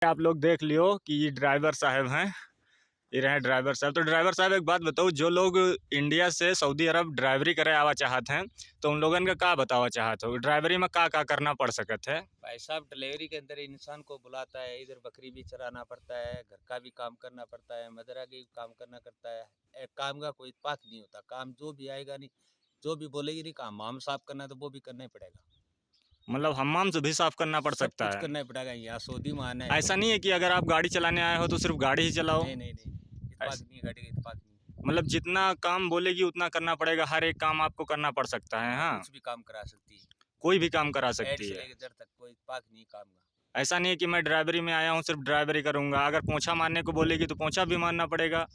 आप लोग देख लियो कि ये ड्राइवर साहब हैं, ये रहे ड्राइवर साहब। तो ड्राइवर साहब एक बात बताओ, जो लोग इंडिया से सऊदी अरब ड्राइवरी करे आवा चाहत हैं तो उन लोगन का का बतावा चाहत हो, ड्राइवरी में का करना पड़ सकत है? भाई साहब, डिलीवरी के अंदर इंसान को बुलाता है, इधर बकरी भी चराना पड़ता है, घर का भी काम करना पड़ता है, मदरा के भी काम करना करता है। एक काम का कोई इत्तेफाक नहीं होता, काम जो भी आएगा नहीं, जो भी बोलेगी नहीं, काम हम साफ करना है तो वो भी करना ही पड़ेगा। मतलब हम्माम से भी साफ करना पड़ सब सकता कुछ है? करना ही पड़ेगा, यहाँ सऊदी में आना है ऐसा तो। नहीं है कि अगर आप गाड़ी चलाने आए हो तो सिर्फ गाड़ी ही चलाओ? नहीं नहीं नहीं, इत्तेफाक नहीं है, गाड़ी का इत्तेफाक नहीं है। मतलब जितना काम बोलेगी उतना करना पड़ेगा, हर एक काम आपको करना पड़ सकता है? हाँ, कुछ भी काम करा सकती है, कोई भी काम करा हेड सकती से है? लेकर जड़ तक कोई इत्तेफाक नहीं काम का। ऐसा नहीं है कि मैं ड्राइवरी में आया हूँ सिर्फ ड्राइवरी करूँगा, अगर पोंछा मारने को बोलेगी तो पोंछा भी मारना पड़ेगा?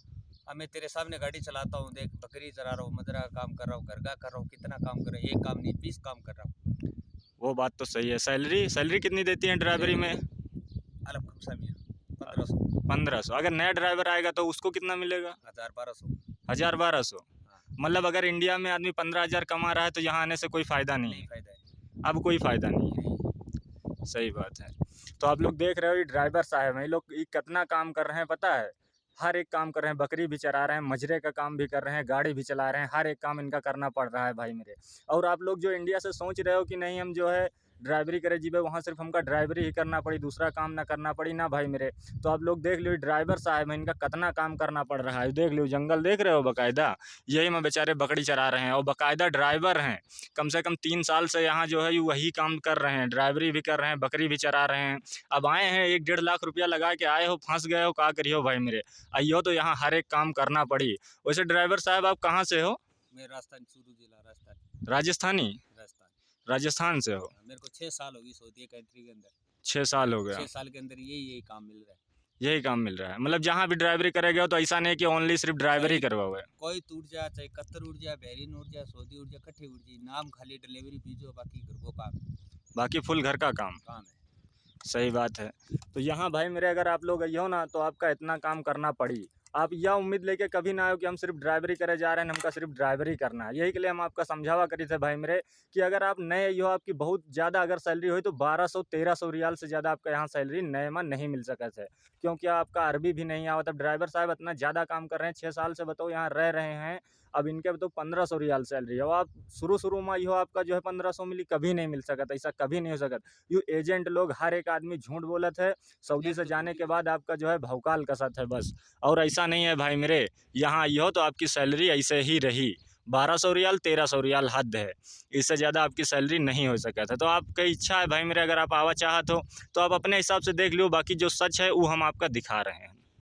अब मैं तेरे सामने गाड़ी चलाता हूँ, देख बकरी चरा रहा हूँ, मदरा का काम कर रहा हूँ, घर का कर रहा हूँ, कितना काम कर रहा हूँ, एक काम नहीं 20 काम कर रहा हूँ। वो बात तो सही है। सैलरी सैलरी कितनी देती है ड्राइवरी में? अलग खमसा मियाँ 1500। 1500। अगर नया ड्राइवर आएगा तो उसको कितना मिलेगा? 1000 1200। 1000 1200? हाँ, मतलब अगर इंडिया में आदमी 15,000 कमा रहा है तो यहाँ आने से कोई फ़ायदा नहीं नहीं है? फायदा है। अब कोई फ़ायदा नहीं है। नहीं। सही बात है। तो आप लोग देख रहे हो ये ड्राइवर साहब हैं, ये लोग ये कितना काम कर रहे हैं पता है? हर एक काम कर रहे हैं, बकरी भी चरा रहे हैं, मजरे का काम भी कर रहे हैं, गाड़ी भी चला रहे हैं, हर एक काम इनका करना पड़ रहा है भाई मेरे। और आप लोग जो इंडिया से सोच रहे हो कि नहीं हम जो है ड्राइवरी करे जीबे, वहाँ सिर्फ हमका ड्राइवरी ही करना पड़ी, दूसरा काम ना करना पड़ी ना भाई मेरे। तो आप लोग देख लो ड्राइवर साहब हैं, इनका कितना काम करना पड़ रहा है। देख लो जंगल देख रहे हो बाकायदा, यही में बेचारे बकरी चरा रहे हैं और बाकायदा ड्राइवर हैं। कम से कम 3 साल से यहाँ जो है ये वही काम कर रहे हैं, ड्राइवरी भी कर रहे हैं, बकरी भी चरा रहे हैं। अब आए हैं 1 डेढ़ लाख रुपया लगा के आए हो, फंस गए हो, का करियो भाई मेरे। आइयो तो यहाँ हर एक काम करना पड़ी। वैसे ड्राइवर साहब आप कहाँ से हो? मैं राजस्थान, चूरू जिला राजस्थान। राजस्थानी? राजस्थान। राजस्थान से हो? मेरे को 6 साल होगी सऊदी कंट्री के अंदर। 6 साल हो गया? 6 साल के अंदर यही काम मिल रहा है। यही काम मिल रहा है? मतलब जहाँ भी ड्राइवरी करेगा हो तो ऐसा नहीं कि ओनली सिर्फ ड्राइवरी करवाओगे? कोई टूट जाए, चाहे कत्तर उड़ जाए, बहरीन उड़ जाए, सऊदी उड़ जाए, कट्ठे उड़ जाए, नाम खाली डिलीवरी भेजो, बाकी घर को काम बाकी फुल घर का काम? है। सही बात है। तो यहाँ भाई मेरे अगर आप लोग आइयो ना तो आपका इतना काम करना पड़ी। आप यह उम्मीद लेके कभी ना आयो कि हम सिर्फ ड्राइवरी करे जा रहे हैं, हमका सिर्फ ड्राइवरी करना है। यही के लिए हम आपका समझावा करी थे भाई मेरे कि अगर आप नए आइयो, आपकी बहुत ज़्यादा अगर सैलरी हुई तो 1200-1300 रियाल से ज़्यादा आपका यहाँ सैलरी नए में नहीं मिल सकत है। क्योंकि आपका अरबी भी नहीं आवत। अब ड्राइवर साहब इतना ज़्यादा काम कर रहे हैं, 6 साल से बताओ यहाँ रह रहे हैं। अब इनके तो 1500 रियाल सैलरी है और आप शुरू में इहो आपका जो है 1500 मिली, कभी नहीं मिल सकत, ऐसा कभी नहीं हो सकत। यू एजेंट लोग हर एक आदमी झूठ बोलत है। सऊदी से जाने के बाद आपका जो है भौकाल कसत है बस। और ऐसा नहीं है भाई मेरे, यहाँ आइयो तो आपकी सैलरी ऐसे ही रही। 1200 रियाल 1300 रियाल हद है, इससे ज़्यादा आपकी सैलरी नहीं हो सकता है। तो आपकी इच्छा है भाई मेरे, अगर आप आवा चाहत हो तो आप अपने हिसाब से देख लो, बाकी जो सच है वो हम आपका दिखा रहे हैं।